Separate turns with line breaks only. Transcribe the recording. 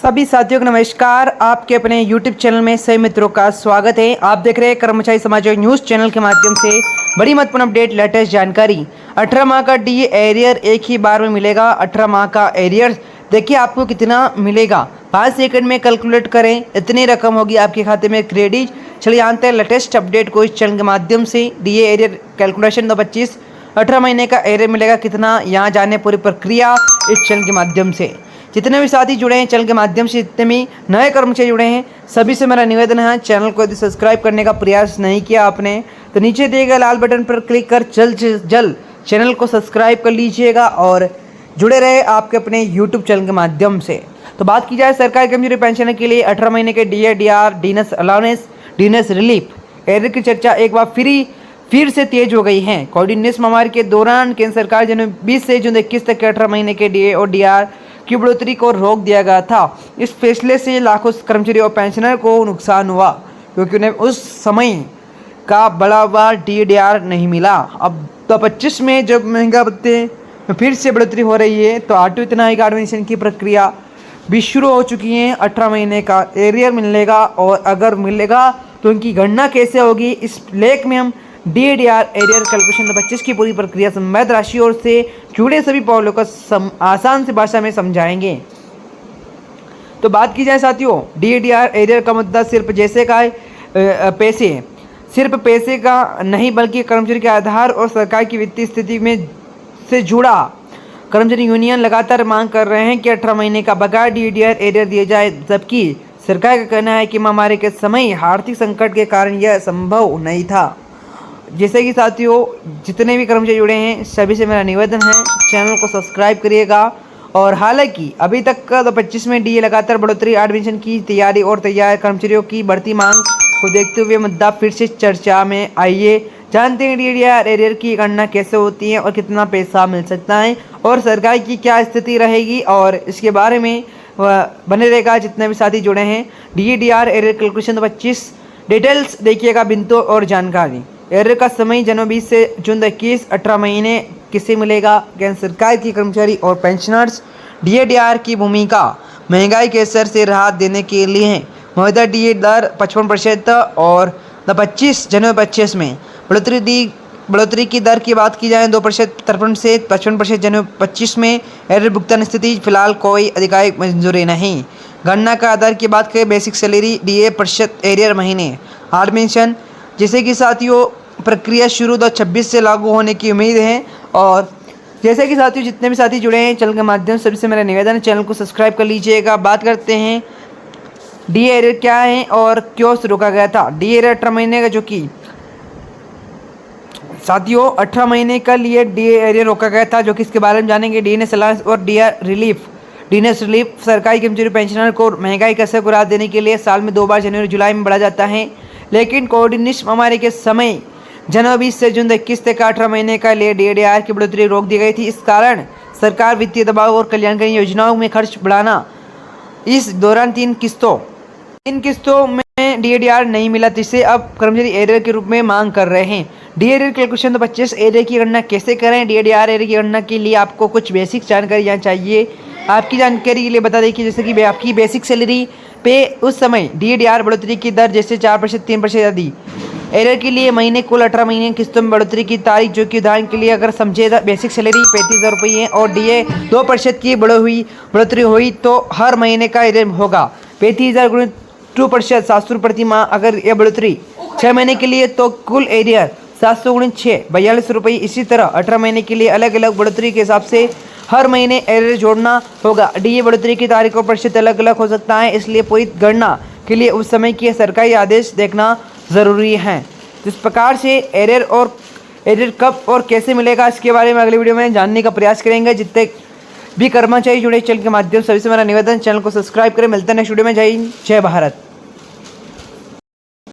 सभी साथियों को नमस्कार। आपके अपने YouTube चैनल में सभी मित्रों का स्वागत है। आप देख रहे हैं कर्मचारी समाचार न्यूज़ चैनल के माध्यम से बड़ी महत्वपूर्ण अपडेट, लेटेस्ट जानकारी। 18 माह का डीए एरियर एक ही बार में मिलेगा। 18 माह का एरियर देखिए आपको कितना मिलेगा, 5 सेकंड में कैलकुलेट करें, इतनी रकम होगी आपके खाते में क्रेडिट। चलिए जानते हैं लेटेस्ट अपडेट को इस चैनल के माध्यम से। डीए एरियर कैलकुलेशन 2025 18 महीने का एरियर मिलेगा कितना, यहाँ जाने पूरी प्रक्रिया इस चैनल के माध्यम से। जितने भी साथी जुड़े हैं चैनल के माध्यम से, जितने भी नए कर्मचारी जुड़े हैं, सभी से मेरा निवेदन है, चैनल को यदि सब्सक्राइब करने का प्रयास नहीं किया आपने तो नीचे दिए गए लाल बटन पर क्लिक कर जल्द से जल्द चैनल को सब्सक्राइब कर लीजिएगा और जुड़े रहे आपके अपने यूट्यूब चैनल के माध्यम से। तो बात की जाए सरकारी कर्मचारी पेंशन के लिए 18 महीने के DA, DR, DNS allowance, DNS relief arrear की चर्चा एक बार फिर से तेज हो गई है। कोविड-19 महामारी के दौरान केंद्र सरकार जनवरी 20 से जून 21 तक के 18 महीने के डीए और डीआर की बढ़ोतरी को रोक दिया गया था। इस फैसले से लाखों कर्मचारी और पेंशनर को नुकसान हुआ क्योंकि उन्हें उस समय का बड़ा डीआर नहीं मिला। अब तो 25 में जब महंगा भत्ते में फिर से बढ़ोतरी हो रही है तो ऑटो इतना एडमिशन की प्रक्रिया भी शुरू हो चुकी है। 18 महीने का एरियर मिलेगा और अगर मिलेगा तो उनकी गणना कैसे होगी, इस लेख में हम डीआर एरियर कैलकुलेशन 2025 की पूरी प्रक्रिया संबद्ध राशि और से जुड़े सभी पहलुओं को आसान से भाषा में समझाएंगे। तो बात की जाए साथियों, डीआर एरियर का मुद्दा सिर्फ जैसे का पैसे सिर्फ पैसे का नहीं बल्कि कर्मचारी के आधार और सरकार की वित्तीय स्थिति में से जुड़ा। कर्मचारी यूनियन लगातार मांग कर रहे हैं कि 18 महीने का बकाया डीआर एरियर दिया जाए, जबकि सरकार का कहना है कि महामारी के समय आर्थिक संकट के कारण यह संभव नहीं था। जैसे कि साथियों जितने भी कर्मचारी जुड़े हैं सभी से मेरा निवेदन है, चैनल को सब्सक्राइब करिएगा। और हालांकि अभी तक का 25 में डीए लगातार बढ़ोतरी, एडमिशन की तैयारी और तैयार कर्मचारियों की बढ़ती मांग को देखते हुए मुद्दा फिर से चर्चा में। आइए जानते हैं डीआर एरियर की गणना कैसे होती है और कितना पैसा मिल सकता है और सरकार की क्या स्थिति रहेगी, और इसके बारे में बने रहेगा जितने भी साथी जुड़े हैं। डीआर एरियर कैलकुलेशन 25 डिटेल्स देखिएगा बिंदु और जानकारी। एरियर का समय जनवरी 20 से जून 21, 18 महीने किसे मिलेगा, केंद्र सरकार की कर्मचारी और पेंशनर्स। डीआर की भूमिका महंगाई के असर से राहत देने के लिए है। मौजूदा डीए दर 55% और 25 जनवरी 25 में बढ़ोतरी की दर की बात की जाए 2% 53 से 55% जनवरी 25 में। एरियर भुगतान स्थिति फिलहाल कोई आधिकारिक मंजूरी नहीं। गणना का आधार की बात करें बेसिक सैलरी, डीए प्रतिशत, एरियर महीने, एडमिशन। जैसे कि साथियों प्रक्रिया शुरू 2026 से लागू होने की उम्मीद है। और जैसे कि साथियों जितने भी साथी जुड़े हैं चैनल के माध्यम से, सभी से मेरा निवेदन है चैनल को सब्सक्राइब कर लीजिएगा। बात करते हैं डी एरियर क्या है और क्यों रोका गया था। डी एरियर 18 महीने का, जो कि साथियों 18 महीने का लिए डी एरियर रोका गया था, जो कि इसके बारे में जानेंगे। डीएनएस अलाउंस और डीआर रिलीफ। डीएनएस रिलीफ सरकारी कर्मचारी पेंशनर को महंगाई का असर को राहत देने के लिए साल में 2 बार जनवरी जुलाई में बढ़ा जाता है, लेकिन कोविड-19 महामारी के समय जनवरी 20 से जून 21 तक 18 महीने का लिए डीआर की बढ़ोतरी रोक दी गई थी। इस कारण सरकार वित्तीय दबाव और कल्याणकारी योजनाओं में खर्च बढ़ाना। इस दौरान 3 किस्तों में डीआर नहीं मिला, जिसे अब कर्मचारी एरियर के रूप में मांग कर रहे हैं। डीआर कैलकुलेशन 25 एरियर की गणना कैसे करें। डीआर एरियर की गणना के लिए आपको कुछ बेसिक जानकारी यहाँ चाहिए। आपकी जानकारी के लिए बता दें कि जैसे कि आपकी बेसिक सैलरी पे उस समय डीआर बढ़ोतरी की दर जैसे 4%, 3% आदि। एरियर के लिए महीने कुल 18 महीने किस्तों में बढ़ोतरी की तारीख, जो कि उदाहरण के लिए अगर समझे बेसिक सैलरी 35,000 रुपये है और डीए 2% की बढ़ोतरी हुई तो हर महीने का एरियर होगा 35,000 × 2%, 700 प्रति माह। अगर यह बढ़ोतरी 6 महीने के लिए तो कुल एरियर 700 × 6 42 रुपये। इसी तरह 18 महीने के लिए अलग अलग बढ़ोतरी के हिसाब से हर महीने एरियर जोड़ना होगा। डीए बढ़ोतरी की तारीख और प्रतिशत अलग अलग हो सकता है, इसलिए पूरी गणना के लिए उस समय के सरकारी आदेश देखना ज़रूरी है। जिस प्रकार से एरियर कब और कैसे मिलेगा इसके बारे में अगले वीडियो में जानने का प्रयास करेंगे। जितने भी कर्मचारी जुड़े चैनल के माध्यम से, सभी से मेरा निवेदन चैनल को सब्सक्राइब करें। मिलते हैं नेक्स्ट वीडियो में। जय हिंद, जय भारत।